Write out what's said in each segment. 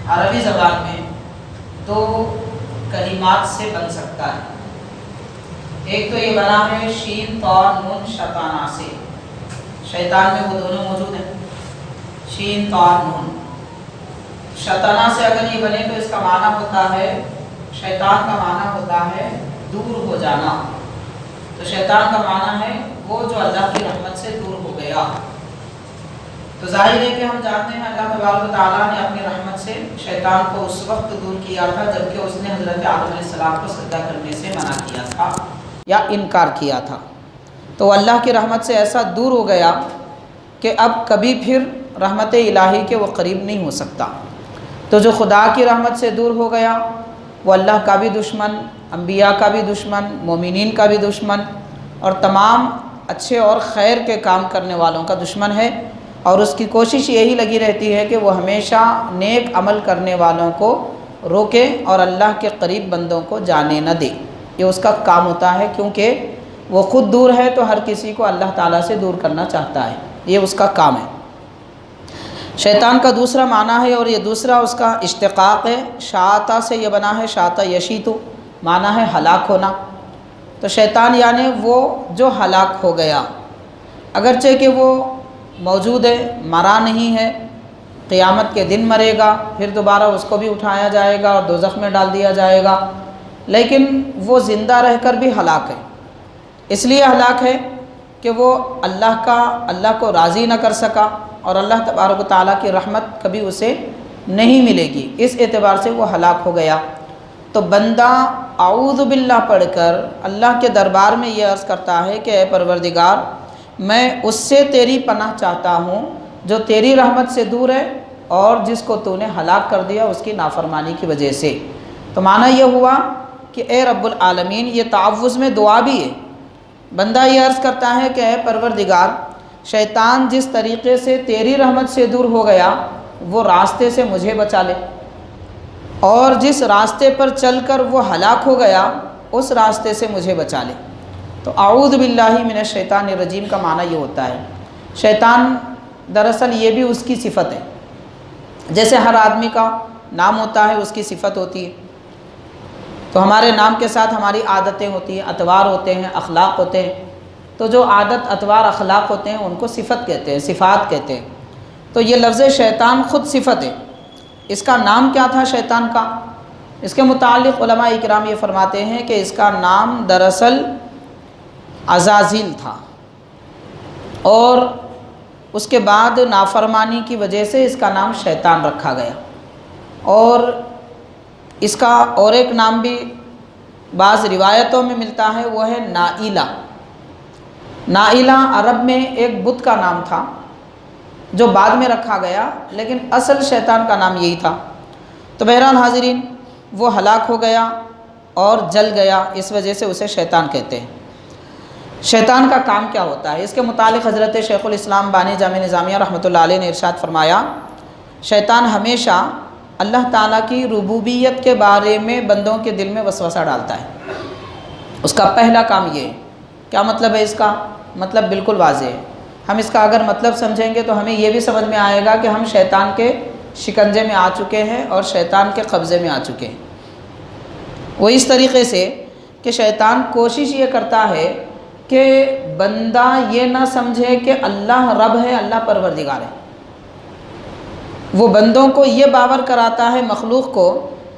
عربی زبان میں دو کلمات سے بن سکتا ہے. ایک تو یہ بنا ہے شین طا نون شیطانہ سے. شیطان میں وہ دونوں موجود ہیں، شین طا نون. شیطانہ سے اگر یہ بنے تو اس کا معنی ہوتا ہے، شیطان کا معنی ہوتا ہے دور ہو جانا. تو شیطان کا معنی ہے وہ جو اللہ کی رحمت سے دور ہو گیا. تو ظاہر ہے کہ ہم جانتے ہیں اللہ تبارک و تعالیٰ نے اپنی رحمت سے شیطان کو اس وقت دور کیا تھا جبکہ اس نے حضرت آدم علیہ السلام کو سجدہ کرنے سے منع کیا تھا یا انکار کیا تھا. تو اللہ کی رحمت سے ایسا دور ہو گیا کہ اب کبھی پھر رحمت الہی کے وہ قریب نہیں ہو سکتا. تو جو خدا کی رحمت سے دور ہو گیا وہ اللہ کا بھی دشمن، انبیاء کا بھی دشمن، مومنین کا بھی دشمن، اور تمام اچھے اور خیر کے کام کرنے والوں کا دشمن ہے. اور اس کی کوشش یہی لگی رہتی ہے کہ وہ ہمیشہ نیک عمل کرنے والوں کو روکے اور اللہ کے قریب بندوں کو جانے نہ دے. یہ اس کا کام ہوتا ہے، کیونکہ وہ خود دور ہے تو ہر کسی کو اللہ تعالیٰ سے دور کرنا چاہتا ہے. یہ اس کا کام ہے. شیطان کا دوسرا معنی ہے، اور یہ دوسرا اس کا اشتقاق ہے، شاطا سے یہ بنا ہے، شاطا یشیتو، معنی ہے ہلاک ہونا. تو شیطان یعنی وہ جو ہلاک ہو گیا، اگرچہ کہ وہ موجود ہے، مرا نہیں ہے، قیامت کے دن مرے گا، پھر دوبارہ اس کو بھی اٹھایا جائے گا اور دوزخ میں ڈال دیا جائے گا، لیکن وہ زندہ رہ کر بھی ہلاک ہے. اس لیے ہلاک ہے کہ وہ اللہ کو راضی نہ کر سکا، اور اللہ تبارک و تعالیٰ کی رحمت کبھی اسے نہیں ملے گی. اس اعتبار سے وہ ہلاک ہو گیا. تو بندہ اعوذ باللہ پڑھ کر اللہ کے دربار میں یہ عرض کرتا ہے کہ اے پروردگار، میں اس سے تیری پناہ چاہتا ہوں جو تیری رحمت سے دور ہے اور جس کو تو نے ہلاک کر دیا اس کی نافرمانی کی وجہ سے. تو معنی یہ ہوا کہ اے رب العالمین، یہ تعوذ میں دعا بھی ہے. بندہ یہ عرض کرتا ہے کہ اے پروردگار، شیطان جس طریقے سے تیری رحمت سے دور ہو گیا وہ راستے سے مجھے بچا لے، اور جس راستے پر چل کر وہ ہلاک ہو گیا اس راستے سے مجھے بچا لے. تو اعوذ باللہ من الشیطان الرجیم کا معنی یہ ہوتا ہے. شیطان دراصل یہ بھی اس کی صفت ہے. جیسے ہر آدمی کا نام ہوتا ہے اس کی صفت ہوتی ہے، تو ہمارے نام کے ساتھ ہماری عادتیں ہوتی ہیں، اطوار ہوتے ہیں، اخلاق ہوتے ہیں. تو جو عادت، اطوار، اخلاق ہوتے ہیں ان کو صفت کہتے ہیں، صفات کہتے ہیں. تو یہ لفظ شیطان خود صفت ہے. اس کا نام کیا تھا شیطان کا؟ اس کے متعلق علماء اکرام یہ فرماتے ہیں کہ اس کا نام دراصل عزازیل تھا، اور اس کے بعد نافرمانی کی وجہ سے اس کا نام شیطان رکھا گیا. اور اس کا اور ایک نام بھی بعض روایتوں میں ملتا ہے، وہ ہے نائلہ. نائلہ عرب میں ایک بت کا نام تھا جو بعد میں رکھا گیا، لیکن اصل شیطان کا نام یہی تھا. تو بہرحال حاضرین، وہ ہلاک ہو گیا اور جل گیا، اس وجہ سے اسے شیطان کہتے ہیں. شیطان کا کام کیا ہوتا ہے؟ اس کے متعلق حضرت شیخ الاسلام بانی جامع نظامیہ رحمۃ اللہ علیہ نے ارشاد فرمایا، شیطان ہمیشہ اللہ تعالیٰ کی ربوبیت کے بارے میں بندوں کے دل میں وسوسہ ڈالتا ہے. اس کا پہلا کام یہ ہے. کیا مطلب ہے اس کا؟ مطلب بالکل واضح ہے. ہم اس کا اگر مطلب سمجھیں گے تو ہمیں یہ بھی سمجھ میں آئے گا کہ ہم شیطان کے شکنجے میں آ چکے ہیں اور شیطان کے قبضے میں آ چکے ہیں. وہ اس طریقے سے کہ شیطان کوشش یہ کرتا ہے کہ بندہ یہ نہ سمجھے کہ اللہ رب ہے، اللہ پروردگار ہے. وہ بندوں کو یہ باور کراتا ہے، مخلوق کو،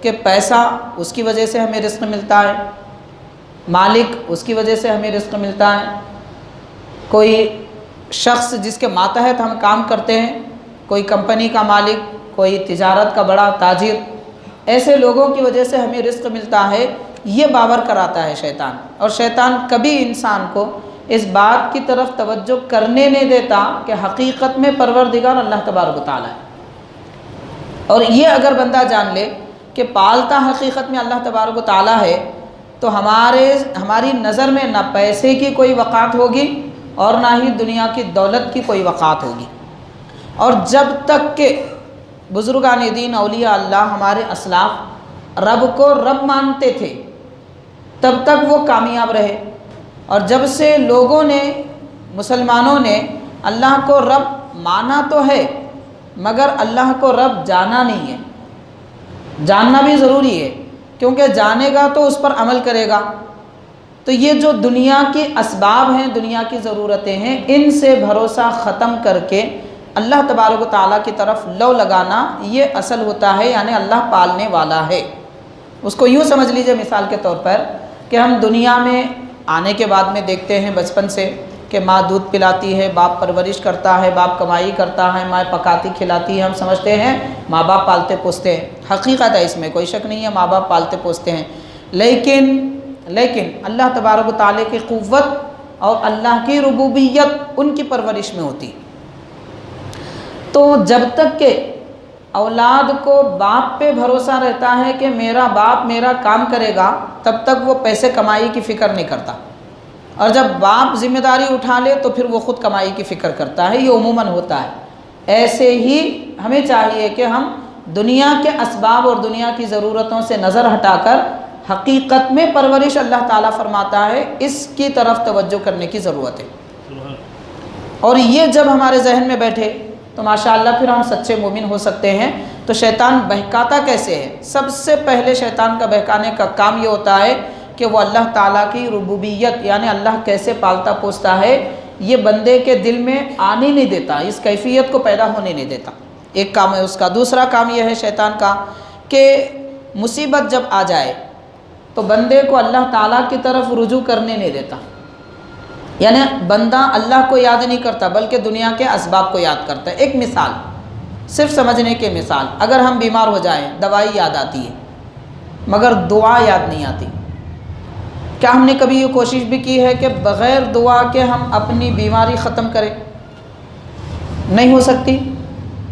کہ پیسہ اس کی وجہ سے ہمیں رزق ملتا ہے، مالک اس کی وجہ سے ہمیں رزق ملتا ہے، کوئی شخص جس کے ماتحت ہم کام کرتے ہیں، کوئی کمپنی کا مالک، کوئی تجارت کا بڑا تاجر، ایسے لوگوں کی وجہ سے ہمیں رزق ملتا ہے، یہ باور کراتا ہے شیطان. اور شیطان کبھی انسان کو اس بات کی طرف توجہ کرنے نہیں دیتا کہ حقیقت میں پروردگار اللہ تبارک و تعالیٰ ہے. اور یہ اگر بندہ جان لے کہ پالتا حقیقت میں اللہ تبارک و تعالیٰ ہے تو ہماری نظر میں نہ پیسے کی کوئی وقعت ہوگی اور نہ ہی دنیا کی دولت کی کوئی وقعت ہوگی. اور جب تک کہ بزرگان دین، اولیاء اللہ، ہمارے اسلاف رب کو رب مانتے تھے تب تک وہ کامیاب رہے. اور جب سے لوگوں نے، مسلمانوں نے اللہ کو رب مانا تو ہے مگر اللہ کو رب جانا نہیں ہے، جاننا بھی ضروری ہے، کیونکہ جانے گا تو اس پر عمل کرے گا۔ تو یہ جو دنیا کی اسباب ہیں، دنیا کی ضرورتیں ہیں، ان سے بھروسہ ختم کر کے اللہ تبارک و تعالیٰ کی طرف لو لگانا، یہ اصل ہوتا ہے، یعنی اللہ پالنے والا ہے۔ اس کو یوں سمجھ لیجئے مثال کے طور پر کہ ہم دنیا میں آنے کے بعد میں دیکھتے ہیں بچپن سے کہ ماں دودھ پلاتی ہے، باپ پرورش کرتا ہے، باپ کمائی کرتا ہے، ماں پکاتی کھلاتی ہے، ہم سمجھتے ہیں ماں باپ پالتے پوستے ہیں۔ حقیقت ہے، اس میں کوئی شک نہیں ہے، ماں باپ پالتے پوستے ہیں، لیکن اللہ تبارک و تعالیٰ کی قوت اور اللہ کی ربوبیت ان کی پرورش میں ہوتی۔ تو جب تک کہ اولاد کو باپ پہ بھروسہ رہتا ہے کہ میرا باپ میرا کام کرے گا، تب تک وہ پیسے کمائی کی فکر نہیں کرتا، اور جب باپ ذمہ داری اٹھا لے تو پھر وہ خود کمائی کی فکر کرتا ہے۔ یہ عموماً ہوتا ہے۔ ایسے ہی ہمیں چاہیے کہ ہم دنیا کے اسباب اور دنیا کی ضرورتوں سے نظر ہٹا کر حقیقت میں پرورش اللہ تعالیٰ فرماتا ہے، اس کی طرف توجہ کرنے کی ضرورت ہے۔ اور یہ جب ہمارے ذہن میں بیٹھے تو ماشاءاللہ پھر ہم سچے مومن ہو سکتے ہیں۔ تو شیطان بہکاتا کیسے ہے؟ سب سے پہلے شیطان کا بہکانے کا کام یہ ہوتا ہے کہ وہ اللہ تعالیٰ کی ربوبیت، یعنی اللہ کیسے پالتا پوستا ہے، یہ بندے کے دل میں آنے نہیں دیتا، اس کیفیت کو پیدا ہونے نہیں دیتا۔ ایک کام ہے اس کا۔ دوسرا کام یہ ہے شیطان کا کہ مصیبت جب آ جائے تو بندے کو اللہ تعالیٰ کی طرف رجوع کرنے نہیں دیتا، یعنی بندہ اللہ کو یاد نہیں کرتا بلکہ دنیا کے اسباب کو یاد کرتا ہے۔ ایک مثال، صرف سمجھنے کے مثال، اگر ہم بیمار ہو جائیں دوائی یاد آتی ہے مگر دعا یاد نہیں آتی۔ کیا ہم نے کبھی یہ کوشش بھی کی ہے کہ بغیر دعا کے ہم اپنی بیماری ختم کریں؟ نہیں ہو سکتی،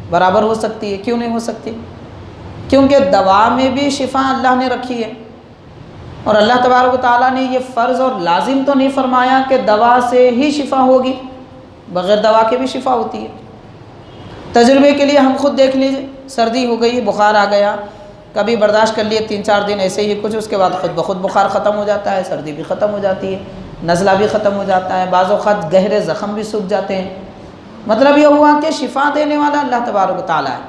برابر ہو سکتی ہے۔ کیوں نہیں ہو سکتی؟ کیونکہ دوا میں بھی شفا اللہ نے رکھی ہے، اور اللہ تبارک و تعالیٰ نے یہ فرض اور لازم تو نہیں فرمایا کہ دوا سے ہی شفا ہوگی، بغیر دوا کے بھی شفا ہوتی ہے۔ تجربے کے لیے ہم خود دیکھ لیجئے، سردی ہو گئی، بخار آ گیا، کبھی برداشت کر لیے 3-4 دن ایسے ہی کچھ، اس کے بعد خود بخود بخار ختم ہو جاتا ہے، سردی بھی ختم ہو جاتی ہے، نزلہ بھی ختم ہو جاتا ہے، بعض اوقات گہرے زخم بھی سوکھ جاتے ہیں۔ مطلب یہ ہوا کہ شفا دینے والا اللہ تبارک و تعالیٰ ہے،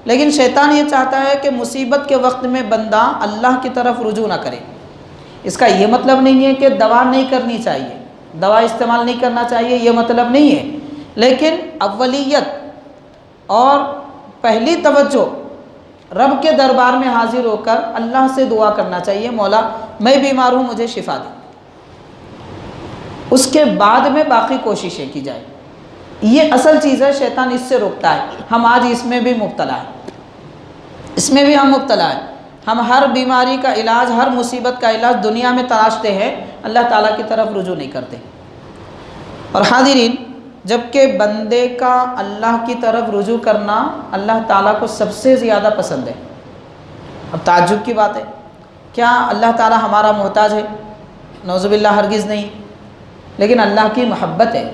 لیکن شیطان یہ چاہتا ہے کہ مصیبت کے وقت میں بندہ اللہ کی طرف رجوع نہ کرے۔ اس کا یہ مطلب نہیں ہے کہ دوا نہیں کرنی چاہیے، دوا استعمال نہیں کرنا چاہیے، یہ مطلب نہیں ہے، لیکن اولیت اور پہلی توجہ رب کے دربار میں حاضر ہو کر اللہ سے دعا کرنا چاہیے، مولا میں بیمار ہوں مجھے شفا دے۔ اس کے بعد میں باقی کوششیں کی جائے، یہ اصل چیز ہے۔ شیطان اس سے روکتا ہے۔ ہم آج اس میں بھی مبتلا ہیں، اس میں بھی ہم مبتلا ہیں۔ ہم ہر بیماری کا علاج، ہر مصیبت کا علاج دنیا میں تلاشتے ہیں، اللہ تعالیٰ کی طرف رجوع نہیں کرتے۔ اور حاضرین، جبکہ بندے کا اللہ کی طرف رجوع کرنا اللہ تعالیٰ کو سب سے زیادہ پسند ہے۔ اب تعجب کی بات ہے، کیا اللہ تعالیٰ ہمارا محتاج ہے؟ نعوذ باللہ، ہرگز نہیں، لیکن اللہ کی محبت ہے۔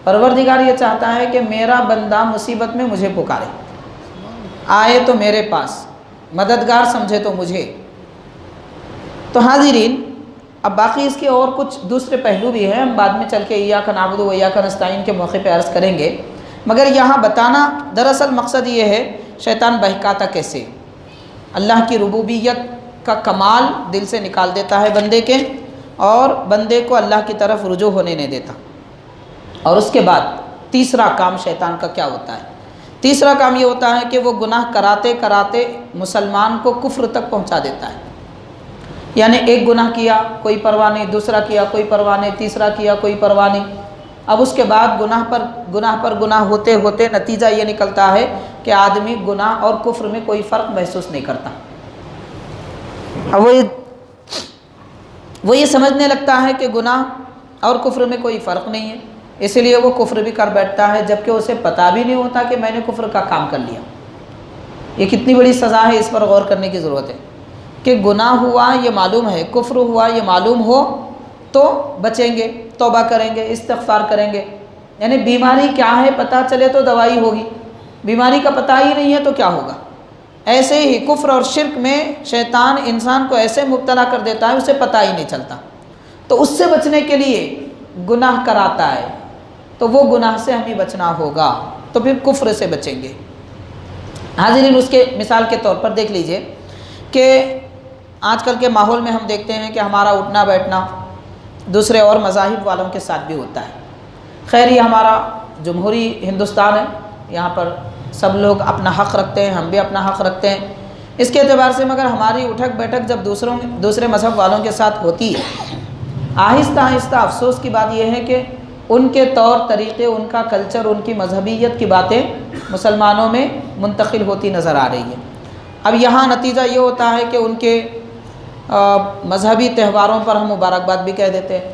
پروردگار یہ چاہتا ہے کہ میرا بندہ مصیبت میں مجھے پکارے، آئے تو میرے پاس، مددگار سمجھے تو مجھے۔ تو حاضرین، اب باقی اس کے اور کچھ دوسرے پہلو بھی ہیں، ہم بعد میں چل کے ایاک نعبد و ایاک نستعین کے موقع پہ عرض کریں گے، مگر یہاں بتانا دراصل مقصد یہ ہے شیطان بہکاتا کیسے، اللہ کی ربوبیت کا کمال دل سے نکال دیتا ہے بندے کے، اور بندے کو اللہ کی طرف رجوع ہونے نہیں دیتا۔ اور اس کے بعد تیسرا کام شیطان کا کیا ہوتا ہے؟ تیسرا کام یہ ہوتا ہے کہ وہ گناہ کراتے کراتے مسلمان کو کفر تک پہنچا دیتا ہے۔ یعنی ایک گناہ کیا کوئی پرواہ نہیں، دوسرا کیا کوئی پرواہ نہیں، تیسرا کیا کوئی پرواہ نہیں، اب اس کے بعد گناہ پر گناہ ہوتے ہوتے نتیجہ یہ نکلتا ہے کہ آدمی گناہ اور کفر میں کوئی فرق محسوس نہیں کرتا۔ اب وہ یہ سمجھنے لگتا ہے کہ گناہ اور کفر میں کوئی فرق نہیں ہے، اس لیے وہ کفر بھی کر بیٹھتا ہے، جبکہ اسے پتہ بھی نہیں ہوتا کہ میں نے کفر کا کام کر لیا۔ یہ کتنی بڑی سزا ہے، اس پر غور کرنے کی ضرورت ہے کہ گناہ ہوا یہ معلوم ہے، کفر ہوا یہ معلوم ہو تو بچیں گے، توبہ کریں گے، استغفار کریں گے۔ یعنی بیماری کیا ہے پتہ چلے تو دوائی ہوگی، بیماری کا پتہ ہی نہیں ہے تو کیا ہوگا۔ ایسے ہی کفر اور شرک میں شیطان انسان کو ایسے مبتلا کر دیتا ہے اسے پتہ ہی نہیں چلتا، تو اس سے بچنے کے لیے گناہ کراتا ہے، تو وہ گناہ سے ہمیں بچنا ہوگا، تو پھر کفر سے بچیں گے۔ حاضرین، اس کے مثال کے طور پر دیکھ لیجئے کہ آج کل کے ماحول میں ہم دیکھتے ہیں کہ ہمارا اٹھنا بیٹھنا دوسرے اور مذاہب والوں کے ساتھ بھی ہوتا ہے۔ خیر یہ ہمارا جمہوری ہندوستان ہے، یہاں پر سب لوگ اپنا حق رکھتے ہیں، ہم بھی اپنا حق رکھتے ہیں۔ اس کے اعتبار سے مگر ہماری اٹھک بیٹھک جب دوسرے مذہب والوں کے ساتھ ہوتی ہے، آہستہ آہستہ افسوس کی بات یہ ہے کہ ان کے طور طریقے، ان کا کلچر، ان کی مذہبیت کی باتیں مسلمانوں میں منتقل ہوتی نظر آ رہی ہے۔ اب یہاں نتیجہ یہ ہوتا ہے کہ ان کے مذہبی تہواروں پر ہم مبارکباد بھی کہہ دیتے ہیں،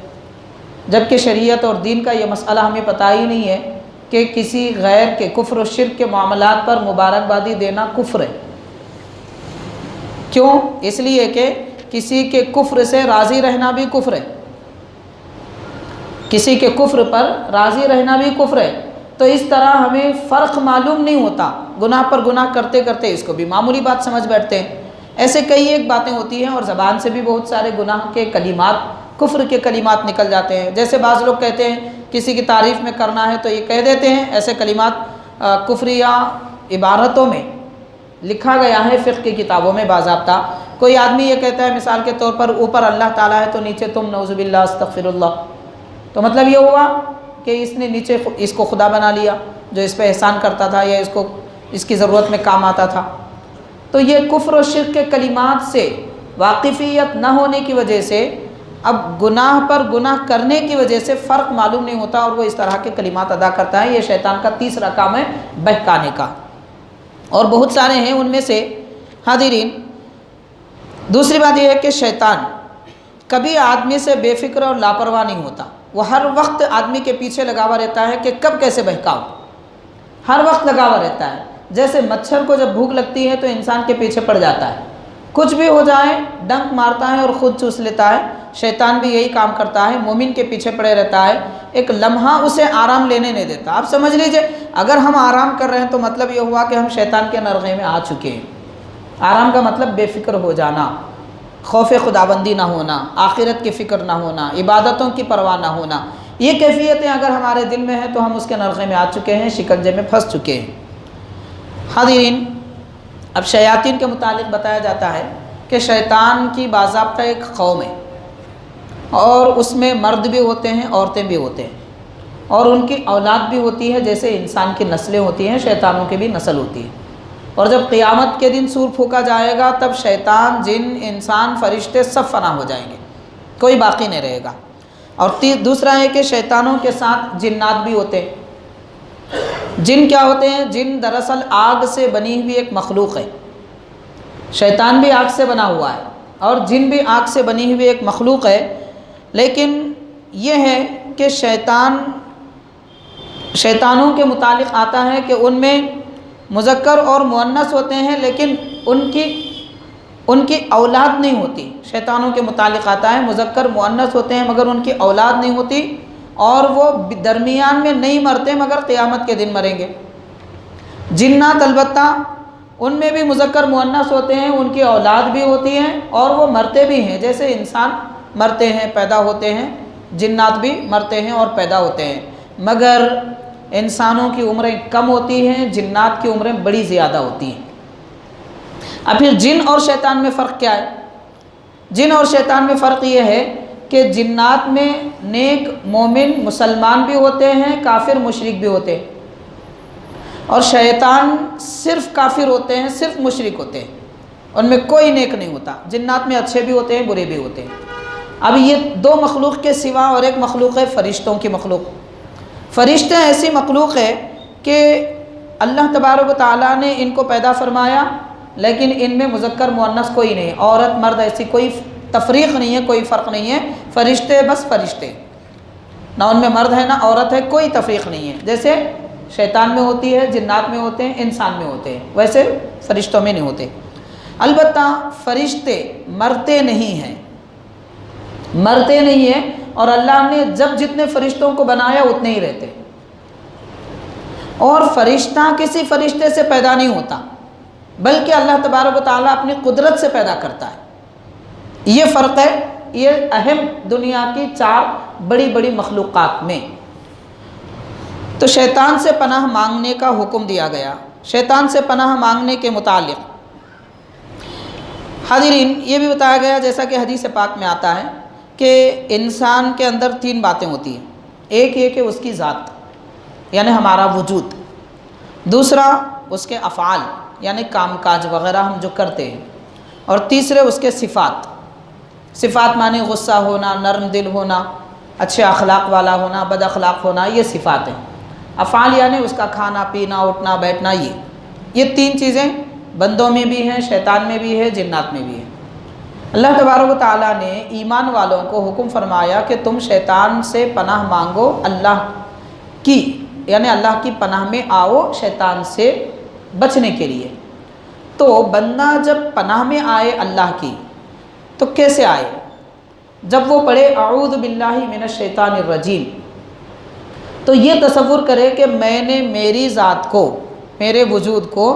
جبکہ شریعت اور دین کا یہ مسئلہ ہمیں پتہ ہی نہیں ہے کہ کسی غیر کے کفر و شرک کے معاملات پر مبارکبادی دینا کفر ہے۔ کیوں؟ اس لیے کہ کسی کے کفر سے راضی رہنا بھی کفر ہے، کسی کے کفر پر راضی رہنا بھی کفر ہے۔ تو اس طرح ہمیں فرق معلوم نہیں ہوتا، گناہ پر گناہ کرتے کرتے اس کو بھی معمولی بات سمجھ بیٹھتے ہیں۔ ایسے کئی ایک باتیں ہوتی ہیں اور زبان سے بھی بہت سارے گناہ کے کلمات، کفر کے کلمات نکل جاتے ہیں۔ جیسے بعض لوگ کہتے ہیں کسی کی تعریف میں کرنا ہے تو یہ کہہ دیتے ہیں، ایسے کلمات کفریہ عبارتوں میں لکھا گیا ہے فقہ کی کتابوں میں باضابطہ۔ کوئی آدمی یہ کہتا ہے مثال کے طور پر اوپر اللہ تعالیٰ ہے تو نیچے تم نعوذ باللہ استغفر اللہ، تو مطلب یہ ہوا کہ اس نے نیچے اس کو خدا بنا لیا جو اس پہ احسان کرتا تھا یا اس کی ضرورت میں کام آتا تھا۔ تو یہ کفر و شرک کے کلمات سے واقفیت نہ ہونے کی وجہ سے اب گناہ پر گناہ کرنے کی وجہ سے فرق معلوم نہیں ہوتا اور وہ اس طرح کے کلمات ادا کرتا ہے۔ یہ شیطان کا تیسرا کام ہے، بہکانے کا، اور بہت سارے ہیں ان میں سے۔ حاضرین، دوسری بات یہ ہے کہ شیطان کبھی آدمی سے بے فکر اور لاپرواہ نہیں ہوتا، وہ ہر وقت آدمی کے پیچھے لگا ہوا رہتا ہے کہ کب کیسے بہکاؤ، ہر وقت لگا ہوا رہتا ہے۔ جیسے مچھر کو جب بھوک لگتی ہے تو انسان کے پیچھے پڑ جاتا ہے، کچھ بھی ہو جائے ڈنک مارتا ہے اور خود چوس لیتا ہے۔ شیطان بھی یہی کام کرتا ہے، مومن کے پیچھے پڑے رہتا ہے، ایک لمحہ اسے آرام لینے نہیں دیتا۔ آپ سمجھ لیجئے اگر ہم آرام کر رہے ہیں تو مطلب یہ ہوا کہ ہم شیطان کے نرغے میں آ چکے ہیں۔ آرام کا مطلب بے فکر ہو جانا، خوف خداوندی نہ ہونا، آخرت کی فکر نہ ہونا، عبادتوں کی پرواہ نہ ہونا۔ یہ کیفیتیں اگر ہمارے دل میں ہیں تو ہم اس کے نرغے میں آ چکے ہیں، شکنجے میں پھنس چکے ہیں۔ حاضرین، اب شیاطین کے متعلق بتایا جاتا ہے کہ شیطان کی باضابطہ ایک قوم ہے اور اس میں مرد بھی ہوتے ہیں، عورتیں بھی ہوتے ہیں، اور ان کی اولاد بھی ہوتی ہے، جیسے انسان کی نسلیں ہوتی ہیں، شیطانوں کی بھی نسل ہوتی ہے۔ اور جب قیامت کے دن سور پھونکا جائے گا تب شیطان، جن، انسان، فرشتے سب فنا ہو جائیں گے، کوئی باقی نہیں رہے گا۔ اور دوسرا ہے کہ شیطانوں کے ساتھ جنات بھی ہوتے ہیں۔ جن کیا ہوتے ہیں؟ جن دراصل آگ سے بنی ہوئی ایک مخلوق ہے۔ شیطان بھی آگ سے بنا ہوا ہے اور جن بھی آگ سے بنی ہوئی ایک مخلوق ہے، لیکن یہ ہے کہ شیطانوں کے متعلق آتا ہے کہ ان میں مذکر اور مؤنث ہوتے ہیں، لیکن ان کی اولاد نہیں ہوتی۔ شیطانوں کے متعلق آتا ہے مذکر مؤنث ہوتے ہیں مگر ان کی اولاد نہیں ہوتی، اور وہ درمیان میں نہیں مرتے مگر قیامت کے دن مریں گے۔ جنات البتہ ان میں بھی مذکر مؤنث ہوتے ہیں، ان کی اولاد بھی ہوتی ہیں اور وہ مرتے بھی ہیں، جیسے انسان مرتے ہیں، پیدا ہوتے ہیں، جنات بھی مرتے ہیں اور پیدا ہوتے ہیں، مگر انسانوں کی عمریں کم ہوتی ہیں، جنات کی عمریں بڑی زیادہ ہوتی ہیں۔ اب پھر جن اور شیطان میں فرق کیا ہے؟ جن اور شیطان میں فرق یہ ہے کہ جنات میں نیک، مومن، مسلمان بھی ہوتے ہیں، کافر، مشرک بھی ہوتے ہیں، اور شیطان صرف کافر ہوتے ہیں، صرف مشرک ہوتے ہیں، ان میں کوئی نیک نہیں ہوتا۔ جنات میں اچھے بھی ہوتے ہیں، برے بھی ہوتے ہیں۔ اب یہ دو مخلوق کے سوا اور ایک مخلوق ہے فرشتوں کی مخلوق۔ فرشتے ایسی مخلوق ہے کہ اللہ تبارک و تعالیٰ نے ان کو پیدا فرمایا، لیکن ان میں مذکر مؤنث کوئی نہیں، عورت مرد ایسی کوئی تفریق نہیں ہے، کوئی فرق نہیں ہے۔ فرشتے بس فرشتے، نہ ان میں مرد ہے نہ عورت ہے، کوئی تفریق نہیں ہے۔ جیسے شیطان میں ہوتی ہے، جنات میں ہوتے ہیں، انسان میں ہوتے ہیں، ویسے فرشتوں میں نہیں ہوتے۔ البتہ فرشتے مرتے نہیں ہیں، مرتے نہیں ہیں، اور اللہ نے جب جتنے فرشتوں کو بنایا اتنے ہی رہتے، اور فرشتہ کسی فرشتے سے پیدا نہیں ہوتا، بلکہ اللہ تبارک و تعالیٰ اپنی قدرت سے پیدا کرتا ہے۔ یہ فرق ہے، یہ اہم دنیا کی 4 بڑی بڑی مخلوقات میں۔ تو شیطان سے پناہ مانگنے کا حکم دیا گیا۔ شیطان سے پناہ مانگنے کے متعلق حاضرین، یہ بھی بتایا گیا جیسا کہ حدیث پاک میں آتا ہے کہ انسان کے اندر 3 باتیں ہوتی ہیں۔ ایک یہ کہ اس کی ذات یعنی ہمارا وجود، دوسرا اس کے افعال یعنی کام کاج وغیرہ ہم جو کرتے ہیں، اور تیسرے اس کے صفات۔ صفات معنی غصہ ہونا، نرم دل ہونا، اچھے اخلاق والا ہونا، بد اخلاق ہونا، یہ صفات ہیں۔ افعال یعنی اس کا کھانا پینا اٹھنا بیٹھنا، یہ 3 چیزیں بندوں میں بھی ہیں، شیطان میں بھی ہے، جنات میں بھی ہے۔ اللہ تبارک و تعالیٰ نے ایمان والوں کو حکم فرمایا کہ تم شیطان سے پناہ مانگو، اللہ کی یعنی اللہ کی پناہ میں آؤ شیطان سے بچنے کے لیے۔ تو بندہ جب پناہ میں آئے اللہ کی تو کیسے آئے؟ جب وہ پڑھے اعوذ باللہ من الشیطان الرجیم، تو یہ تصور کرے کہ میں نے میری ذات کو، میرے وجود کو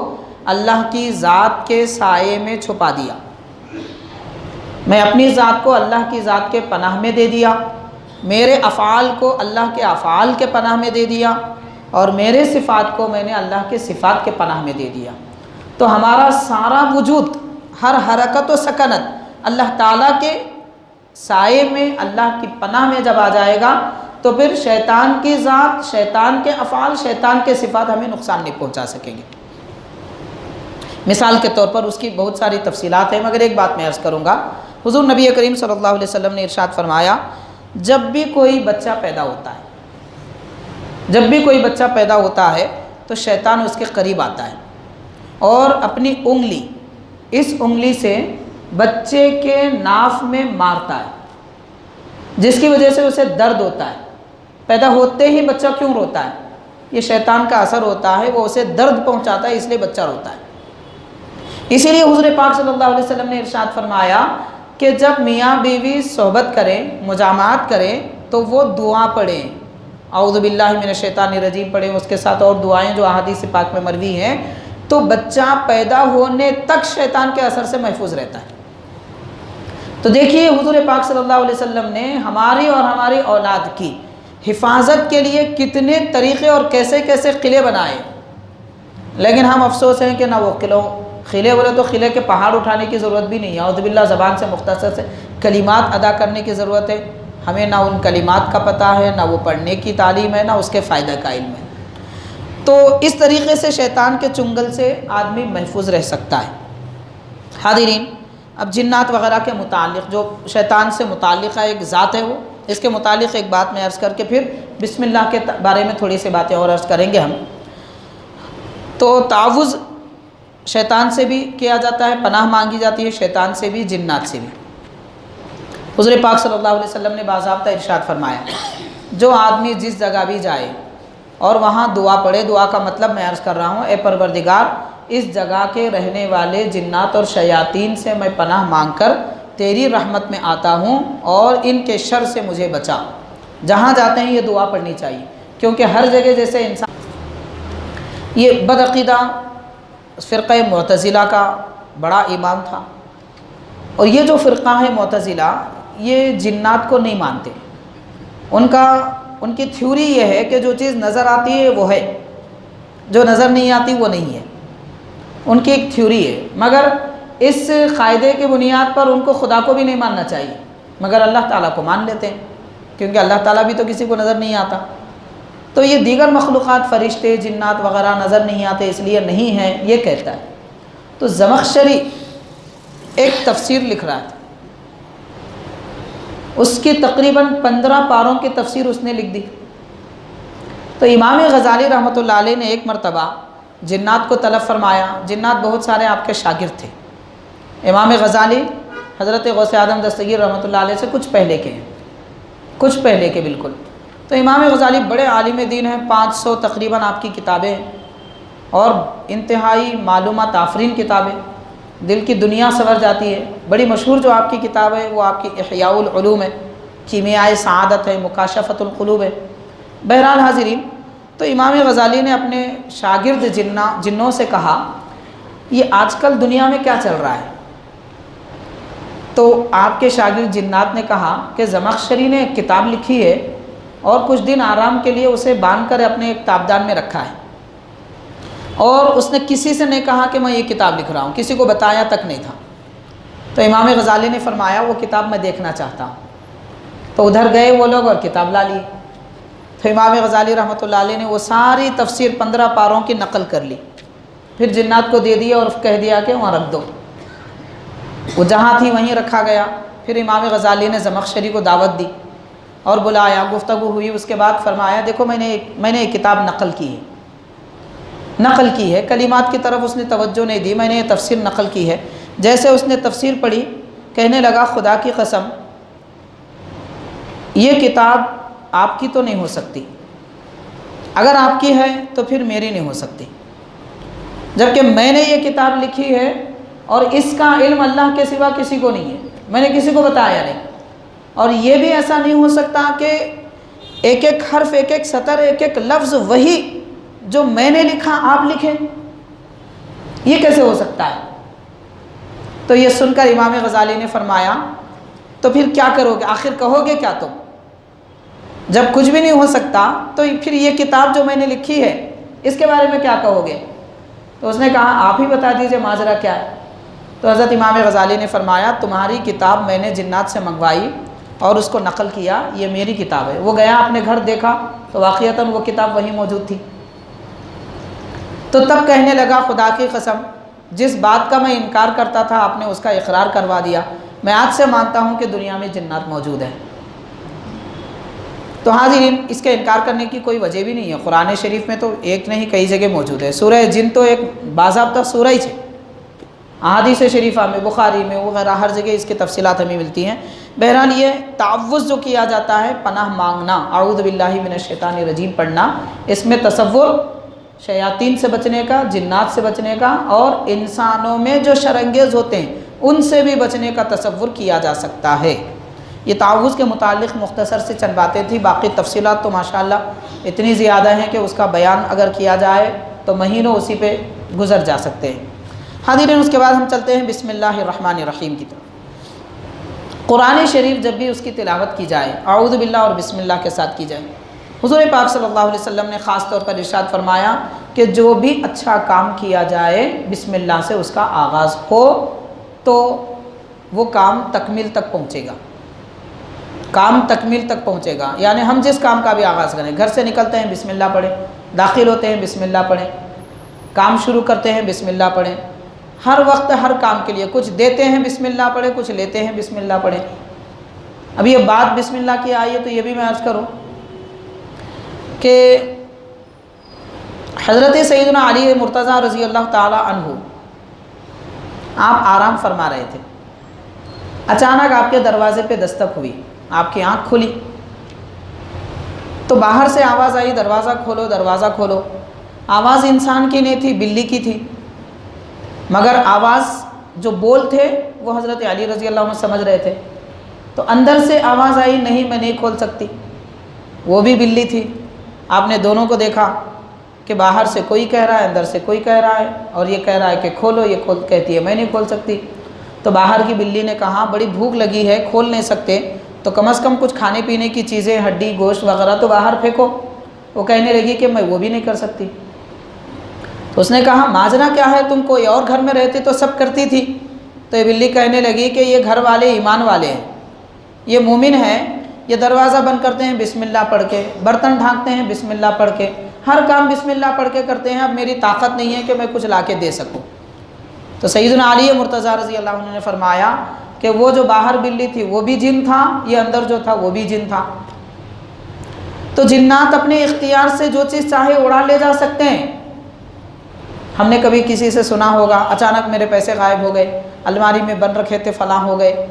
اللہ کی ذات کے سائے میں چھپا دیا، میں اپنی ذات کو اللہ کی ذات کے پناہ میں دے دیا، میرے افعال کو اللہ کے افعال کے پناہ میں دے دیا، اور میرے صفات کو میں نے اللہ کے صفات کے پناہ میں دے دیا۔ تو ہمارا سارا وجود، ہر حرکت و سکنت اللہ تعالیٰ کے سائے میں، اللہ کی پناہ میں جب آ جائے گا تو پھر شیطان کی ذات، شیطان کے افعال، شیطان کے صفات ہمیں نقصان نہیں پہنچا سکیں گے۔ مثال کے طور پر اس کی بہت ساری تفصیلات ہیں، مگر ایک بات میں عرض کروں گا۔ حضور نبی کریم صلی اللہ علیہ وسلم نے ارشاد فرمایا، جب بھی کوئی بچہ پیدا ہوتا ہے، جب بھی کوئی بچہ پیدا ہوتا ہے تو شیطان اس کے قریب آتا ہے اور اپنی انگلی، اس انگلی سے بچے کے ناف میں مارتا ہے، جس کی وجہ سے اسے درد ہوتا ہے۔ پیدا ہوتے ہی بچہ کیوں روتا ہے؟ یہ شیطان کا اثر ہوتا ہے، وہ اسے درد پہنچاتا ہے، اس لیے بچہ روتا ہے۔ اسی لیے حضور پاک صلی اللہ علیہ وسلم نے ارشاد فرمایا کہ جب میاں بیوی صحبت کریں، مجامعات کریں، تو وہ دعا پڑھیں، اعوذ باللہ من الشیطان الرجیم پڑھیں، اس کے ساتھ اور دعائیں جو احادیث پاک میں مروی ہیں، تو بچہ پیدا ہونے تک شیطان کے اثر سے محفوظ رہتا ہے۔ تو دیکھیے حضور پاک صلی اللہ علیہ وسلم نے ہماری اور ہماری اولاد کی حفاظت کے لیے کتنے طریقے اور کیسے کیسے قلعے بنائے، لیکن ہم افسوس ہیں کہ نہ وہ قلعے بولے تو قلعے کے پہاڑ اٹھانے کی ضرورت بھی نہیں ہے، اعوذ باللہ زبان سے مختصر سے کلمات ادا کرنے کی ضرورت ہے۔ ہمیں نہ ان کلمات کا پتہ ہے، نہ وہ پڑھنے کی تعلیم ہے، نہ اس کے فائدہ کا علم ہے۔ تو اس طریقے سے شیطان کے چنگل سے آدمی محفوظ رہ سکتا ہے۔ حاضرین، اب جنات وغیرہ کے متعلق، جو شیطان سے متعلقہ ایک ذات ہے، وہ اس کے متعلق ایک بات میں عرض کر کے پھر بسم اللہ کے بارے میں تھوڑی سی باتیں اور عرض کریں گے ہم۔ تو تعوذ شیطان سے بھی کیا جاتا ہے، پناہ مانگی جاتی ہے شیطان سے بھی، جنات سے بھی۔ حضور پاک صلی اللہ علیہ وسلم نے باضابطہ ارشاد فرمایا، جو آدمی جس جگہ بھی جائے اور وہاں دعا پڑھے، دعا کا مطلب میں عرض کر رہا ہوں، اے پروردگار، اس جگہ کے رہنے والے جنات اور شیاطین سے میں پناہ مانگ کر تیری رحمت میں آتا ہوں اور ان کے شر سے مجھے بچا۔ جہاں جاتے ہیں یہ دعا پڑھنی چاہیے، کیونکہ ہر جگہ جیسے انسان، یہ بدعقیدہ فرقہ معتزلہ کا بڑا امام تھا، اور یہ جو فرقہ ہے معتزلہ، یہ جنات کو نہیں مانتے۔ ان کی تھیوری یہ ہے کہ جو چیز نظر آتی ہے وہ ہے، جو نظر نہیں آتی وہ نہیں ہے، ان کی ایک تھیوری ہے۔ مگر اس قاعدے کی بنیاد پر ان کو خدا کو بھی نہیں ماننا چاہیے، مگر اللہ تعالیٰ کو مان لیتے ہیں، کیونکہ اللہ تعالیٰ بھی تو کسی کو نظر نہیں آتا۔ تو یہ دیگر مخلوقات، فرشتے، جنات وغیرہ نظر نہیں آتے اس لیے نہیں ہیں، یہ کہتا ہے۔ تو زمخشری ایک تفسیر لکھ رہا تھا، اس کی تقریباً 15 پاروں کی تفسیر اس نے لکھ دی۔ تو امام غزالی رحمۃ اللہ علیہ نے ایک مرتبہ جنات کو طلب فرمایا، جنات بہت سارے آپ کے شاگرد تھے۔ امام غزالی حضرت غوث اعظم دستگیر رحمۃ اللہ علیہ سے کچھ پہلے کے ہیں، کچھ پہلے کے بالکل۔ تو امام غزالی بڑے عالم دین ہیں، 500 تقریباً آپ کی کتابیں ہیں، اور انتہائی معلومات آفرین کتابیں، دل کی دنیا سنور جاتی ہے۔ بڑی مشہور جو آپ کی کتاب ہے وہ آپ کی احیاء العلوم ہے، کیمیائے سعادت ہے، مکاشفۃ القلوب ہے۔ بہرحال حاضرین، تو امام غزالی نے اپنے شاگرد جنوں سے کہا، یہ آج کل دنیا میں کیا چل رہا ہے؟ تو آپ کے شاگرد جنات نے کہا کہ زمخشری نے ایک کتاب لکھی ہے اور کچھ دن آرام کے لیے اسے باندھ کر اپنے ایک تابدان میں رکھا ہے، اور اس نے کسی سے نہیں کہا کہ میں یہ کتاب لکھ رہا ہوں، کسی کو بتایا تک نہیں تھا۔ تو امام غزالی نے فرمایا وہ کتاب میں دیکھنا چاہتا ہوں. تو ادھر گئے وہ لوگ اور کتاب لا لی. تو امام غزالی رحمۃ اللہ علیہ نے وہ ساری تفسیر 15 پاروں کی نقل کر لی، پھر جنات کو دے دیا اور کہہ دیا کہ وہاں رکھ دو. وہ جہاں تھی وہیں رکھا گیا. پھر امام غزالی نے زمخشری کو دعوت دی اور بلایا، گفتگو ہوئی. اس کے بعد فرمایا دیکھو میں نے ایک کتاب نقل کی ہے، کلمات کی طرف اس نے توجہ نہیں دی، میں نے یہ تفسیر نقل کی ہے. جیسے اس نے تفسیر پڑھی کہنے لگا خدا کی قسم یہ کتاب آپ کی تو نہیں ہو سکتی، اگر آپ کی ہے تو پھر میری نہیں ہو سکتی، جبکہ میں نے یہ کتاب لکھی ہے اور اس کا علم اللہ کے سوا کسی کو نہیں ہے، میں نے کسی کو بتایا نہیں. اور یہ بھی ایسا نہیں ہو سکتا کہ ایک ایک حرف، ایک ایک سطر، ایک ایک لفظ وہی جو میں نے لکھا آپ لکھیں، یہ کیسے ہو سکتا ہے؟ تو یہ سن کر امام غزالی نے فرمایا تو پھر کیا کرو گے، آخر کہو گے کیا تم؟ جب کچھ بھی نہیں ہو سکتا تو پھر یہ کتاب جو میں نے لکھی ہے اس کے بارے میں کیا کہو گے؟ تو اس نے کہا آپ ہی بتا دیجئے ماجرا کیا ہے. تو حضرت امام غزالی نے فرمایا تمہاری کتاب میں نے جنات سے منگوائی اور اس کو نقل کیا، یہ میری کتاب ہے. وہ گیا اپنے گھر دیکھا تو واقعتاً وہ کتاب وہیں موجود تھی. تو تب کہنے لگا خدا کی قسم جس بات کا میں انکار کرتا تھا آپ نے اس کا اقرار کروا دیا. میں آج سے مانتا ہوں کہ دنیا میں جنات موجود ہیں. تو حاضرین اس کے انکار کرنے کی کوئی وجہ بھی نہیں ہے. قرآن شریف میں تو ایک نہیں کئی جگہ موجود ہے. سورہ جن تو ایک باضابطہ سورہ ہی ہے. احادیث شریفہ میں، بخاری میں وغیرہ ہر جگہ اس کی تفصیلات ہمیں ملتی ہیں. بہرحال یہ تعوذ جو کیا جاتا ہے، پناہ مانگنا، اعوذ باللہ من الشیطان الرجیم پڑھنا، اس میں تصور شیاطین سے بچنے کا، جنات سے بچنے کا، اور انسانوں میں جو شرانگیز ہوتے ہیں ان سے بھی بچنے کا تصور کیا جا سکتا ہے. یہ تعوذ کے متعلق مختصر سے چند باتیں تھیں. باقی تفصیلات تو ماشاءاللہ اتنی زیادہ ہیں کہ اس کا بیان اگر کیا جائے تو مہینوں اسی پہ گزر جا سکتے ہیں. حاضرین اس کے بعد ہم چلتے ہیں بسم اللہ الرحمن الرحیم کی طرف. قرآن شریف جب بھی اس کی تلاوت کی جائے اعوذ باللہ اور بسم اللہ کے ساتھ کی جائے. حضور پاک صلی اللہ علیہ وسلم نے خاص طور پر ارشاد فرمایا کہ جو بھی اچھا کام کیا جائے بسم اللہ سے اس کا آغاز ہو تو وہ کام تکمیل تک پہنچے گا. کام تکمیل تک پہنچے گا یعنی ہم جس کام کا بھی آغاز کریں، گھر سے نکلتے ہیں بسم اللہ پڑھیں، داخل ہوتے ہیں بسم اللہ پڑھیں، کام شروع کرتے ہیں بسم اللہ پڑھیں، ہر وقت ہر کام کے لیے کچھ دیتے ہیں بسم اللہ پڑھیں، کچھ لیتے ہیں بسم اللہ پڑھیں. اب یہ بات بسم اللہ کی آئی ہے تو یہ بھی میں عرض کروں کہ حضرت سیدنا علی مرتضیٰ رضی اللہ تعالی عنہ آپ آرام فرما رہے تھے. اچانک آپ کے دروازے پہ دستک ہوئی، آپ کی آنکھ کھلی تو باہر سے آواز آئی دروازہ کھولو دروازہ کھولو. آواز انسان کی نہیں تھی، بلی کی تھی، مگر آواز جو بول تھے وہ حضرت علی رضی اللہ عنہ سمجھ رہے تھے. تو اندر سے آواز آئی نہیں میں نہیں کھول سکتی، وہ بھی بلی تھی. آپ نے دونوں کو دیکھا کہ باہر سے کوئی کہہ رہا ہے اندر سے کوئی کہہ رہا ہے، اور یہ کہہ رہا ہے کہ کھولو، یہ کہتی ہے میں نہیں کھول سکتی. تو باہر کی بلی نے کہا بڑی بھوک لگی ہے، کھول نہیں سکتے تو کم از کم کچھ کھانے پینے کی چیزیں، ہڈی گوشت وغیرہ تو باہر پھینکو. وہ کہنے لگی کہ میں وہ بھی نہیں کر سکتی. تو اس نے کہا ماجرا کیا ہے، تم کوئی اور گھر میں رہتی تو سب کرتی تھی. تو یہ بلی کہنے لگی کہ یہ گھر والے ایمان والے ہیں، یہ مومن ہیں، یہ دروازہ بند کرتے ہیں بسم اللہ پڑھ کے، برتن ڈھانکتے ہیں بسم اللہ پڑھ کے، ہر کام بسم اللہ پڑھ کے کرتے ہیں. اب میری طاقت نہیں ہے کہ میں کچھ لا کے دے سکوں. تو سیدنا علی مرتضیٰ رضی اللہ عنہ نے فرمایا کہ وہ جو باہر بلی تھی وہ بھی جن تھا، یہ اندر جو تھا وہ بھی جن تھا. تو جنات اپنے اختیار سے جو چیز چاہے اڑا لے جا سکتے ہیں. ہم نے کبھی کسی سے سنا ہوگا اچانک میرے پیسے غائب ہو گئے، الماری میں بند رکھے تھے فلاں ہو گئے.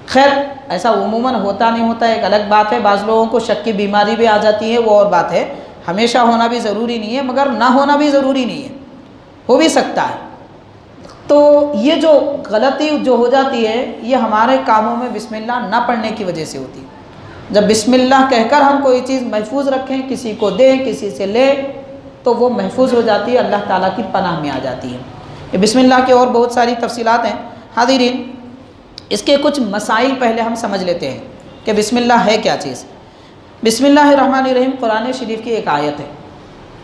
خیر ایسا عموماً ہوتا نہیں ہوتا ایک الگ بات ہے. بعض لوگوں کو شک کی بیماری بھی آ جاتی ہے، وہ اور بات ہے. ہمیشہ ہونا بھی ضروری نہیں ہے مگر نہ ہونا بھی ضروری نہیں ہے، ہو بھی سکتا ہے. تو یہ جو غلطی جو ہو جاتی ہے یہ ہمارے کاموں میں بسم اللہ نہ پڑھنے کی وجہ سے ہوتی ہے. جب بسم اللہ کہہ کر ہم کوئی چیز محفوظ رکھیں، کسی کو دیں، کسی سے لیں تو وہ محفوظ ہو جاتی ہے، اللہ تعالیٰ کی پناہ میں آ جاتی ہے. یہ بسم اللہ کی اور بہت ساری تفصیلات ہیں. حاضرین اس کے کچھ مسائل پہلے ہم سمجھ لیتے ہیں کہ بسم اللہ ہے کیا چیز. بسم اللہ الرحمن الرحیم قرآن شریف کی ایک آیت ہے،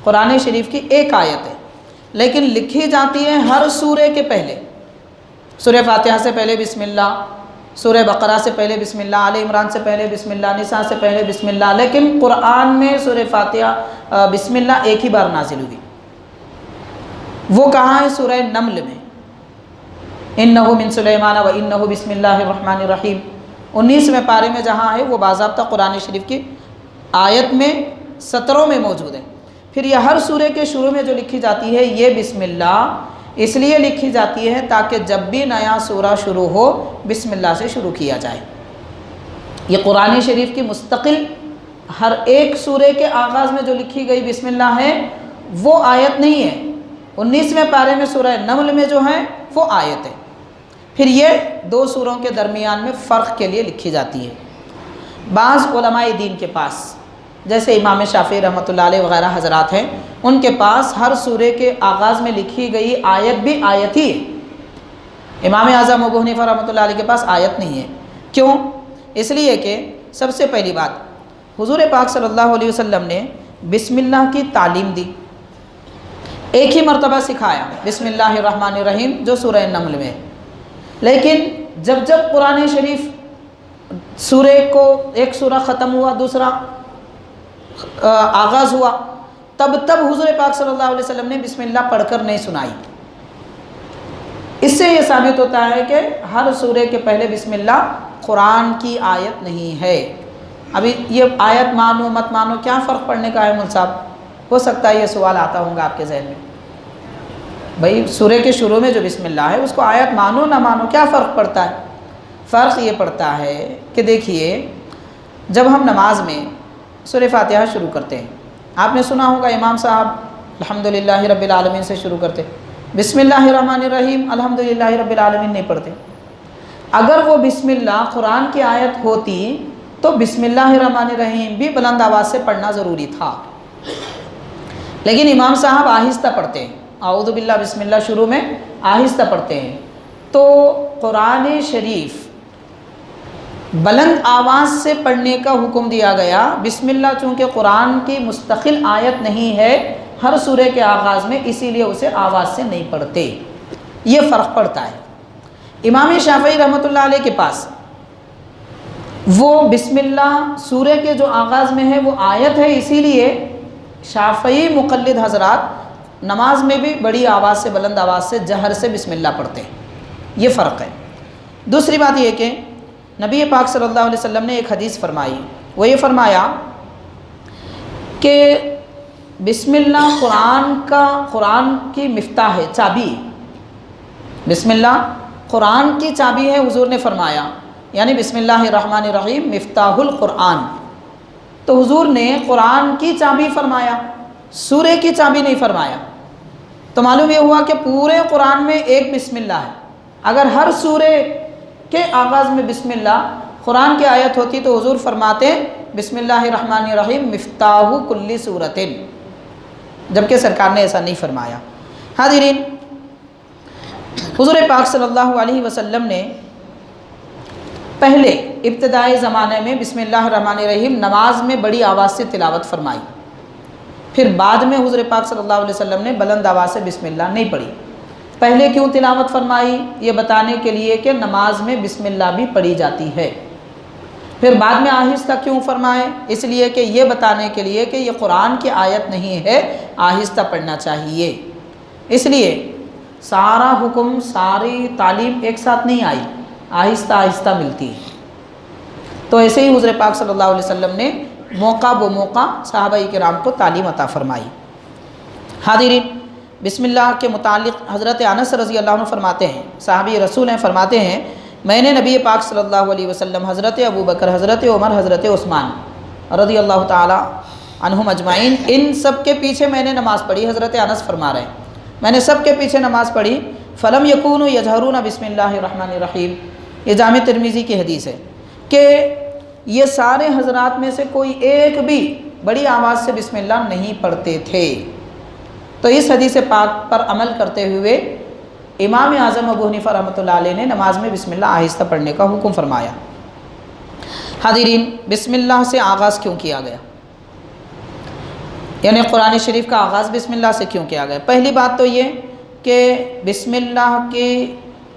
قرآن شریف کی ایک آیت ہے، لیکن لکھی جاتی ہے ہر سورے کے پہلے. سورہ فاتحہ سے پہلے بسم اللہ، سورہ بقرہ سے پہلے بسم اللہ، آل عمران سے پہلے بسم اللہ، نساء سے پہلے بسم اللہ، لیکن قرآن میں سورہ فاتحہ بسم اللہ ایک ہی بار نازل ہوئی۔ وہ کہاں ہے؟ سورہ نمل میں، انہ من سلیمان و انہ بسم اللہ الرحمن الرحیم، 19ویں پارے میں جہاں ہے وہ باضابطہ قرآن شریف کی آیت میں 17 میں موجود ہے۔ پھر یہ ہر سورے کے شروع میں جو لکھی جاتی ہے یہ بسم اللہ اس لیے لکھی جاتی ہے تاکہ جب بھی نیا سورہ شروع ہو بسم اللہ سے شروع کیا جائے۔ یہ قرآن شریف کی مستقل ہر ایک سورے کے آغاز میں جو لکھی گئی بسم اللہ ہے وہ آیت نہیں ہے، 19ویں پارے میں سورہ نمل میں جو ہے وہ آیت ہے۔ پھر یہ دو سوروں کے درمیان میں فرق کے لیے لکھی جاتی ہے۔ بعض علماء دین کے پاس جیسے امام شافعی رحمۃ اللہ علیہ وغیرہ حضرات ہیں، ان کے پاس ہر سورے کے آغاز میں لکھی گئی آیت بھی آیت ہی ہے۔ امام اعظم ابو حنیفہ رحمۃ اللہ علیہ کے پاس آیت نہیں ہے۔ کیوں؟ اس لیے کہ سب سے پہلی بات حضور پاک صلی اللہ علیہ وسلم نے بسم اللہ کی تعلیم دی، ایک ہی مرتبہ سکھایا بسم اللہ الرحمن الرحیم جو سورہ نمل میں ہے، لیکن جب جب قرآن شریف سورے کو ایک سورہ ختم ہوا دوسرا آغاز ہوا تب حضور پاک صلی اللہ علیہ وسلم نے بسم اللہ پڑھ کر نہیں سنائی۔ اس سے یہ ثابت ہوتا ہے کہ ہر سورے کے پہلے بسم اللہ قرآن کی آیت نہیں ہے۔ ابھی یہ آیت مانو مت مانو کیا فرق پڑنے کا ہے؟ مول صاحب ہو سکتا ہے یہ سوال آتا ہوگا آپ کے ذہن میں، بھائی سورے کے شروع میں جو بسم اللہ ہے اس کو آیت مانو نہ مانو کیا فرق پڑتا ہے؟ فرق یہ پڑتا ہے کہ دیکھیے جب ہم نماز میں سورہ فاتحہ شروع کرتے ہیں، آپ نے سنا ہوگا امام صاحب الحمدللہ رب العالمین سے شروع کرتے، بسم اللہ الرحمن الرحیم الحمدللہ رب العالمین نہیں پڑھتے۔ اگر وہ بسم اللہ قرآن کی آیت ہوتی تو بسم اللہ الرحمن الرحیم بھی بلند آواز سے پڑھنا ضروری تھا، لیکن امام صاحب آہستہ پڑھتے ہیں، اعوذ باللہ بسم اللہ شروع میں آہستہ پڑھتے ہیں۔ تو قرآن شریف بلند آواز سے پڑھنے کا حکم دیا گیا، بسم اللہ چونکہ قرآن کی مستقل آیت نہیں ہے ہر سورے کے آغاز میں، اسی لیے اسے آواز سے نہیں پڑھتے، یہ فرق پڑتا ہے۔ امام شافعی رحمۃ اللہ علیہ کے پاس وہ بسم اللہ سورے کے جو آغاز میں ہے وہ آیت ہے، اسی لیے شافعی مقلد حضرات نماز میں بھی بڑی آواز سے بلند آواز سے جہر سے بسم اللہ پڑھتے ہیں، یہ فرق ہے۔ دوسری بات یہ کہ نبی پاک صلی اللہ علیہ وسلم نے ایک حدیث فرمائی، وہ یہ فرمایا کہ بسم اللہ قرآن کی مفتاح ہے، چابی، بسم اللہ قرآن کی چابی ہے، حضور نے فرمایا، یعنی بسم اللہ الرحمن الرحیم مفتاح القرآن۔ تو حضور نے قرآن کی چابی فرمایا، سورے کی چابی نہیں فرمایا، تو معلوم یہ ہوا کہ پورے قرآن میں ایک بسم اللہ ہے۔ اگر ہر سورے کے آغاز میں بسم اللہ قرآن کی آیت ہوتی تو حضور فرماتے بسم اللہ الرحمن الرحیم مفتاح کل سورۃ، جبکہ سرکار نے ایسا نہیں فرمایا۔ حاضرین، حضور پاک صلی اللہ علیہ وسلم نے پہلے ابتدائی زمانے میں بسم اللہ الرحمن الرحیم نماز میں بڑی آواز سے تلاوت فرمائی، پھر بعد میں حضور پاک صلی اللہ علیہ وسلم نے بلند آواز سے بسم اللہ نہیں پڑھی۔ پہلے کیوں تلاوت فرمائی؟ یہ بتانے کے لیے کہ نماز میں بسم اللہ بھی پڑھی جاتی ہے۔ پھر بعد میں آہستہ کیوں فرمائے؟ اس لیے کہ یہ بتانے کے لیے کہ یہ قرآن کی آیت نہیں ہے، آہستہ پڑھنا چاہیے۔ اس لیے سارا حکم ساری تعلیم ایک ساتھ نہیں آئی، آہستہ آہستہ ملتی ہے۔ تو ایسے ہی حضور پاک صلی اللہ علیہ وسلم نے موقع بہ موقع صحابہ کرام کو تعلیم عطا فرمائی۔ حاضرین، بسم اللہ کے متعلق حضرت انس رضی اللہ عنہ فرماتے ہیں، صحابی رسول ہیں، فرماتے ہیں میں نے نبی پاک صلی اللہ علیہ وسلم، حضرت ابو بکر، حضرت عمر، حضرت عثمان رضی اللہ تعالی عنہم اجمعین، ان سب کے پیچھے میں نے نماز پڑھی۔ حضرت انس فرما رہے ہیں میں نے سب کے پیچھے نماز پڑھی، فلم یکونوا یجہرون بسم اللہ الرحمن الرحیم، یہ جامع ترمذی کی حدیث ہے کہ یہ سارے حضرات میں سے کوئی ایک بھی بڑی آواز سے بسم اللہ نہیں پڑھتے تھے۔ تو اس حدیث پاک پر عمل کرتے ہوئے امام اعظم ابو حنیفہ رحمۃ اللہ علیہ نے نماز میں بسم اللہ آہستہ پڑھنے کا حکم فرمایا۔ حاضرین، بسم اللہ سے آغاز کیوں کیا گیا؟ یعنی قرآن شریف کا آغاز بسم اللہ سے کیوں کیا گیا؟ پہلی بات تو یہ کہ بسم اللہ کی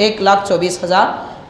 1,24,000,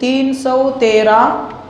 313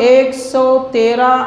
113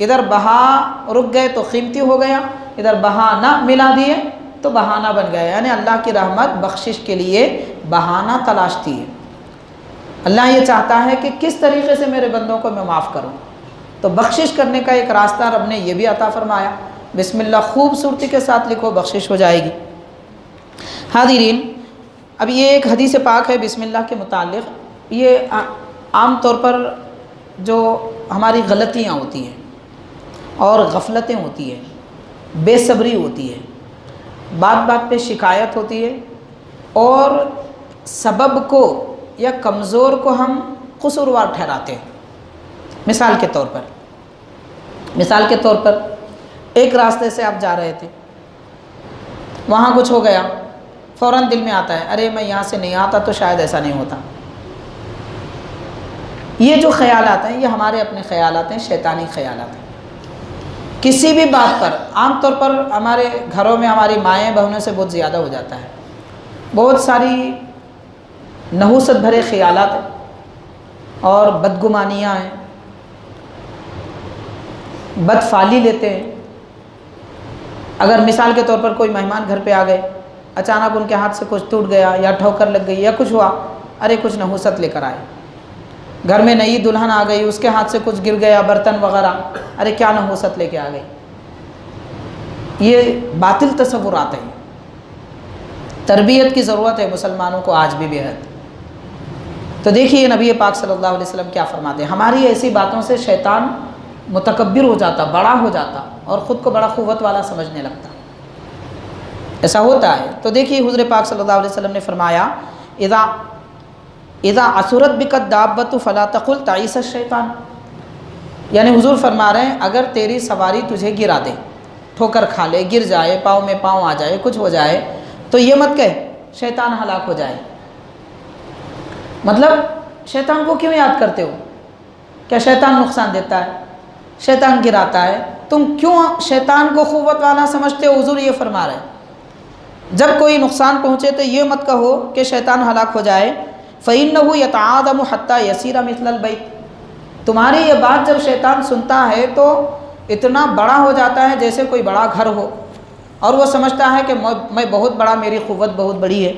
ادھر بہا رک گئے تو قیمتی ہو گیا، ادھر بہانہ ملا دیے تو بہانہ بن گیا، یعنی اللہ کی رحمت بخشش کے لیے بہانہ تلاشتی ہے۔ اللہ یہ چاہتا ہے کہ کس طریقے سے میرے بندوں کو میں معاف کروں، تو بخشش کرنے کا ایک راستہ رب نے یہ بھی عطا فرمایا، بسم اللہ خوبصورتی کے ساتھ لکھو، بخشش ہو جائے گی۔ حاضرین، اب یہ ایک حدیث پاک ہے بسم اللہ کے متعلق، یہ عام طور پر جو ہماری غلطیاں ہوتی ہیں اور غفلتیں ہوتی ہیں، بے صبری ہوتی ہے، بات بات پہ شکایت ہوتی ہے، اور سبب کو یا کمزور کو ہم قصوروار ٹھہراتے ہیں۔ مثال کے طور پر ایک راستے سے آپ جا رہے تھے، وہاں کچھ ہو گیا، فوراً دل میں آتا ہے ارے میں یہاں سے نہیں آتا تو شاید ایسا نہیں ہوتا۔ یہ جو خیالات ہیں یہ ہمارے اپنے خیالات ہیں، شیطانی خیالات ہیں۔ کسی بھی بات پر، عام طور پر ہمارے گھروں میں ہماری مائیں بہنوں سے بہت زیادہ ہو جاتا ہے، بہت ساری نحوست بھرے خیالات ہیں اور بدگمانیاں ہیں، بدفعلی لیتے ہیں۔ اگر مثال کے طور پر کوئی مہمان گھر پہ آ گئے، اچانک ان کے ہاتھ سے کچھ ٹوٹ گیا یا ٹھوکر لگ گئی یا کچھ ہوا، ارے کچھ نحوست لے کر آئے۔ گھر میں نئی دلہن آ گئی، اس کے ہاتھ سے کچھ گر گیا، برتن وغیرہ، ارے کیا نحوست لے کے آ گئی۔ یہ باطل تصورات ہیں، تربیت کی ضرورت ہے مسلمانوں کو آج بھی بے حد۔ تو دیکھیے نبی پاک صلی اللہ علیہ وسلم کیا فرماتے ہیں، ہماری ایسی باتوں سے شیطان متکبر ہو جاتا، بڑا ہو جاتا اور خود کو بڑا قوت والا سمجھنے لگتا، ایسا ہوتا ہے۔ تو دیکھیے حضور پاک صلی اللہ علیہ وسلم نے فرمایا اذا عثرت بک الدابۃ فلا تقل تعیس الشیطان، یعنی حضور فرما رہے ہیں اگر تیری سواری تجھے گرا دے، ٹھوکر کھا لے، گر جائے، پاؤں میں پاؤں آ جائے، کچھ ہو جائے، تو یہ مت کہے شیطان ہلاک ہو جائے۔ مطلب شیطان کو کیوں یاد کرتے ہو؟ کیا شیطان نقصان دیتا ہے؟ شیطان گراتا ہے؟ تم کیوں شیطان کو قوت والا سمجھتے ہو؟ حضور یہ فرما رہے ہیں جب کوئی نقصان پہنچے تو یہ مت کہو کہ شیطان ہلاک ہو جائے، فَإِنَّهُ يَتَعَاظَمُ حَتَّى يَسِيرَ مِثْلَ الْبَيْتِ، تمہاری یہ بات جب شیطان سنتا ہے تو اتنا بڑا ہو جاتا ہے جیسے کوئی بڑا گھر ہو، اور وہ سمجھتا ہے کہ میں بہت بڑا، میری قوت بہت بڑی ہے۔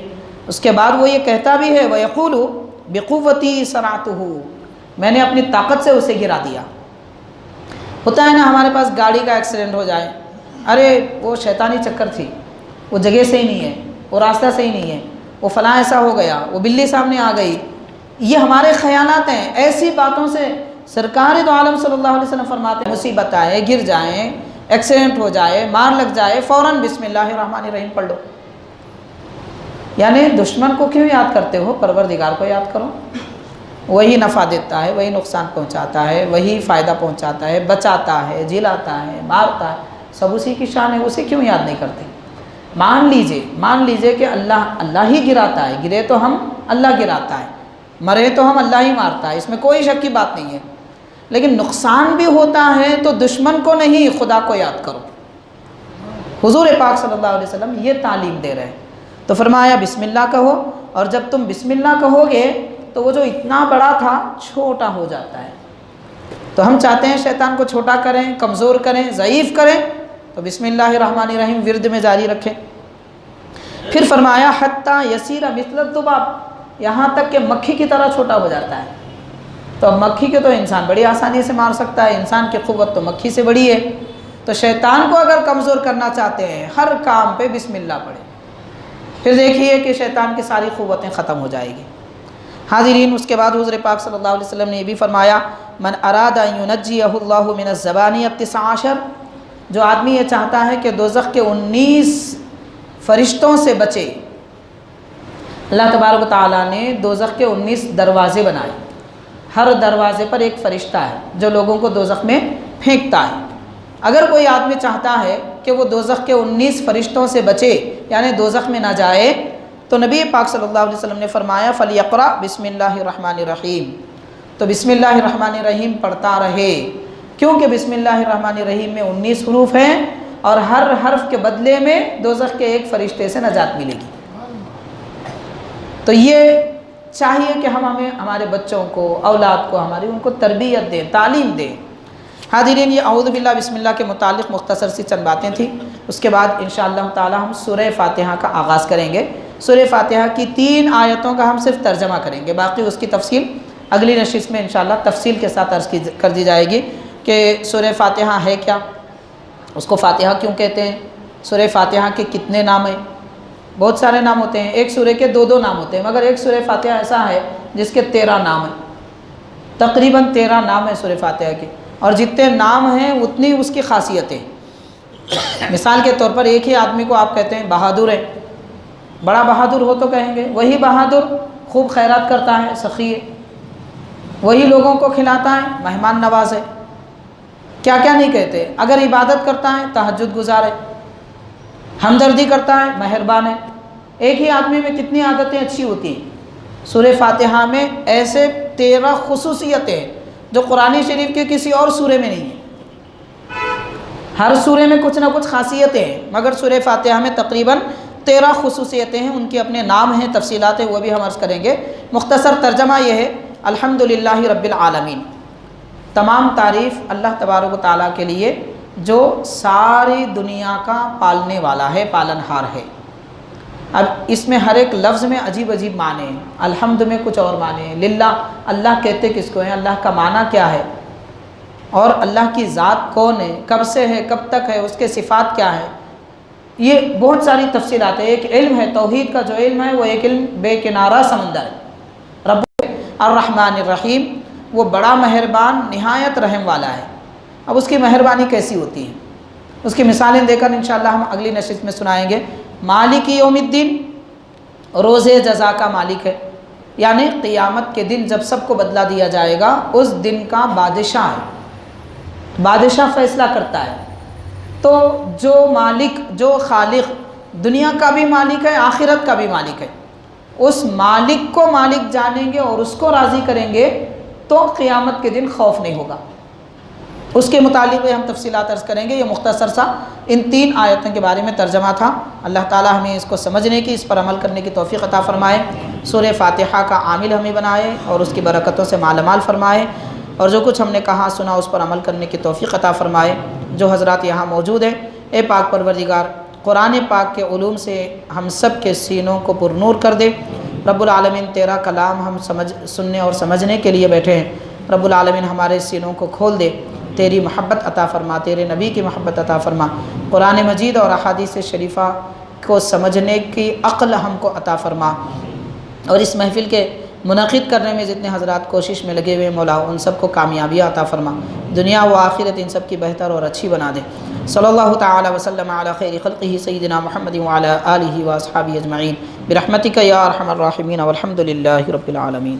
اس کے بعد وہ یہ کہتا بھی ہے وَيَقُولُ بِقُوَّتِي صَنَعْتُهُ، میں نے اپنی طاقت سے اسے گرا دیا۔ ہوتا ہے نا ہمارے پاس گاڑی کا ایکسیڈنٹ ہو جائے، ارے وہ شیطانی چکر تھی، وہ جگہ سے ہی نہیں ہے، وہ راستہ سے ہی نہیں ہے، وہ فلاں ایسا ہو گیا، وہ بلی سامنے آ گئی۔ یہ ہمارے خیالات ہیں، ایسی باتوں سے سرکار دو عالم صلی اللہ علیہ وسلم فرماتے ہیں مصیبت آئے، گر جائیں، ایکسیڈنٹ ہو جائے، مار لگ جائے، فوراً بسم اللہ الرحمن الرحیم پڑھ لو۔ یعنی دشمن کو کیوں یاد کرتے ہو؟ پروردگار کو یاد کرو، وہی نفع دیتا ہے، وہی نقصان پہنچاتا ہے، وہی فائدہ پہنچاتا ہے، بچاتا ہے، جلاتا ہے، مارتا ہے، سب اسی کی شان ہے، اسے کیوں یاد نہیں کرتے؟ مان لیجئے کہ اللہ ہی گراتا ہے، گرے تو ہم، اللہ گراتا ہے، مرے تو ہم، اللہ ہی مارتا ہے، اس میں کوئی شک کی بات نہیں ہے، لیکن نقصان بھی ہوتا ہے تو دشمن کو نہیں، خدا کو یاد کرو۔ حضور پاک صلی اللہ علیہ وسلم یہ تعلیم دے رہے ہیں، تو فرمایا بسم اللہ کہو، اور جب تم بسم اللہ کہو گے تو وہ جو اتنا بڑا تھا چھوٹا ہو جاتا ہے۔ تو ہم چاہتے ہیں شیطان کو چھوٹا کریں، کمزور کریں، ضعیف کریں، تو بسم اللہ الرحمن الرحیم ورد میں جاری رکھیں۔ پھر فرمایا حتیٰ یسیر مثل الذباب، یہاں تک کہ مکھی کی طرح چھوٹا ہو جاتا ہے۔ تو مکھی کو تو انسان بڑی آسانی سے مار سکتا ہے، انسان کی قوت تو مکھی سے بڑی ہے، تو شیطان کو اگر کمزور کرنا چاہتے ہیں ہر کام پہ بسم اللہ پڑھیں، پھر دیکھیے کہ شیطان کی ساری قوتیں ختم ہو جائے گی۔ حاضرین، اس کے بعد حضور پاک صلی اللہ علیہ وسلم نے یہ بھی فرمایا من اراد ان ینجیہ اللہ من الزبانیۃ 19، جو آدمی یہ چاہتا ہے کہ دوزخ کے 19 فرشتوں سے بچے، اللہ تبارک و تعالیٰ نے دوزخ کے 19 دروازے بنائے، ہر دروازے پر ایک فرشتہ ہے جو لوگوں کو دوزخ میں پھینکتا ہے۔ اگر کوئی آدمی چاہتا ہے کہ وہ دوزخ کے 19 فرشتوں سے بچے، یعنی دوزخ میں نہ جائے، تو نبی پاک صلی اللہ علیہ وسلم نے فرمایا فَلْيَقْرَأْ بسم اللہ الرحمن الرحیم، تو بسم اللہ الرحمن الرحیم پڑھتا رہے، کیونکہ بسم اللہ الرحمن الرحیم میں 19 حروف ہیں، اور ہر حرف کے بدلے میں دوزخ کے ایک فرشتے سے نجات ملے گی۔ تو یہ چاہیے کہ ہمیں ہمارے بچوں کو، اولاد کو، ان کو تربیت دیں، تعلیم دیں۔ حاضرین، یہ اعوذ باللہ بسم اللہ کے متعلق مختصر سی چند باتیں تھیں۔ اس کے بعد انشاءاللہ تعالی ہم سورہ فاتحہ کا آغاز کریں گے۔ سورہ فاتحہ کی 3 آیتوں کا ہم صرف ترجمہ کریں گے، باقی اس کی تفصیل اگلی نشست میں انشاءاللہ تفصیل کے ساتھ عرض کر دی جائے گی کہ سورہ فاتحہ ہے کیا، اس کو فاتحہ کیوں کہتے ہیں، سورہ فاتحہ کے کتنے نام ہیں۔ بہت سارے نام ہوتے ہیں، ایک سورہ کے 2 نام ہوتے ہیں، مگر ایک سورہ فاتحہ ایسا ہے جس کے 13 نام ہیں، تقریباً 13 نام ہیں سورہ فاتحہ کے، اور جتنے نام ہیں اتنی اس کی خاصیتیں۔ مثال کے طور پر ایک ہی آدمی کو آپ کہتے ہیں بہادر ہے، بڑا بہادر ہو تو کہیں گے وہی بہادر، خوب خیرات کرتا ہے، سخی ہے، وہی لوگوں کو کھلاتا ہے، مہمان نواز ہے، کیا کیا نہیں کہتے۔ اگر عبادت کرتا ہے تہجد گزار ہے، ہمدردی کرتا ہے، مہربان ہے۔ ایک ہی آدمی میں کتنی عادتیں اچھی ہوتی ہیں۔ سورہ فاتحہ میں ایسے 13 خصوصیتیں ہیں جو قرآن شریف کے کسی اور سورے میں نہیں ہیں۔ ہر سورے میں کچھ نہ کچھ خاصیتیں ہیں، مگر سورہ فاتحہ میں تقریباً 13 خصوصیتیں ہیں، ان کے اپنے نام ہیں، تفصیلات ہیں، وہ بھی ہم عرض کریں گے۔ مختصر ترجمہ یہ ہے، الحمدللہ رب العالمین، تمام تعریف اللہ تبارک و تعالیٰ کے لیے جو ساری دنیا کا پالنے والا ہے، پالنہار ہے۔ اب اس میں ہر ایک لفظ میں عجیب عجیب معنی ہیں۔ الحمد میں کچھ اور معنی ہیں، للہ اللہ کہتے کس کو ہیں، اللہ کا معنی کیا ہے، اور اللہ کی ذات کون ہے، کب سے ہے، کب تک ہے، اس کے صفات کیا ہے، یہ بہت ساری تفصیلات ہیں۔ ایک علم ہے توحید کا، جو علم ہے وہ ایک علم بے کنارہ سمندر ہے۔ رب الرحمن الرحیم، وہ بڑا مہربان نہایت رحم والا ہے۔ اب اس کی مہربانی کیسی ہوتی ہے، اس کی مثالیں دے کر انشاءاللہ ہم اگلی نشست میں سنائیں گے۔ مالک یوم الدین، روز جزا کا مالک ہے، یعنی قیامت کے دن جب سب کو بدلہ دیا جائے گا، اس دن کا بادشاہ ہے، بادشاہ فیصلہ کرتا ہے۔ تو جو مالک، جو خالق، دنیا کا بھی مالک ہے، آخرت کا بھی مالک ہے، اس مالک کو مالک جانیں گے اور اس کو راضی کریں گے تو قیامت کے دن خوف نہیں ہوگا۔ اس کے متعلق ہم تفصیلات عرض کریں گے۔ یہ مختصر سا ان 3 آیتوں کے بارے میں ترجمہ تھا۔ اللہ تعالی ہمیں اس کو سمجھنے کی، اس پر عمل کرنے کی توفیق عطا فرمائے، سورہ فاتحہ کا عامل ہمیں بنائے اور اس کی برکتوں سے مالا مال فرمائے، اور جو کچھ ہم نے کہا سنا اس پر عمل کرنے کی توفیق عطا فرمائے۔ جو حضرات یہاں موجود ہیں، اے پاک پروردگار، قرآن پاک کے علوم سے ہم سب کے سینوں کو پرنور کر دے۔ رب العالمین، تیرا کلام ہم سننے اور سمجھنے کے لیے بیٹھے ہیں، رب العالمین ہمارے سینوں کو کھول دے، تیری محبت عطا فرما، تیرے نبی کی محبت عطا فرما، قرآن مجید اور احادیث شریفہ کو سمجھنے کی عقل ہم کو عطا فرما، اور اس محفل کے منعقد کرنے میں جتنے حضرات کوشش میں لگے ہوئے مولا ان سب کو کامیابیاں عطا فرما، دنیا و آخرت ان سب کی بہتر اور اچھی بنا دے۔ صلی اللہ تعالی وسلم علی خیر خلقہ سیدنا محمد وعلی آلہ واصحابہ اجمعین برحمتک یا ارحم الراحمین والحمد للہ رب العالمین۔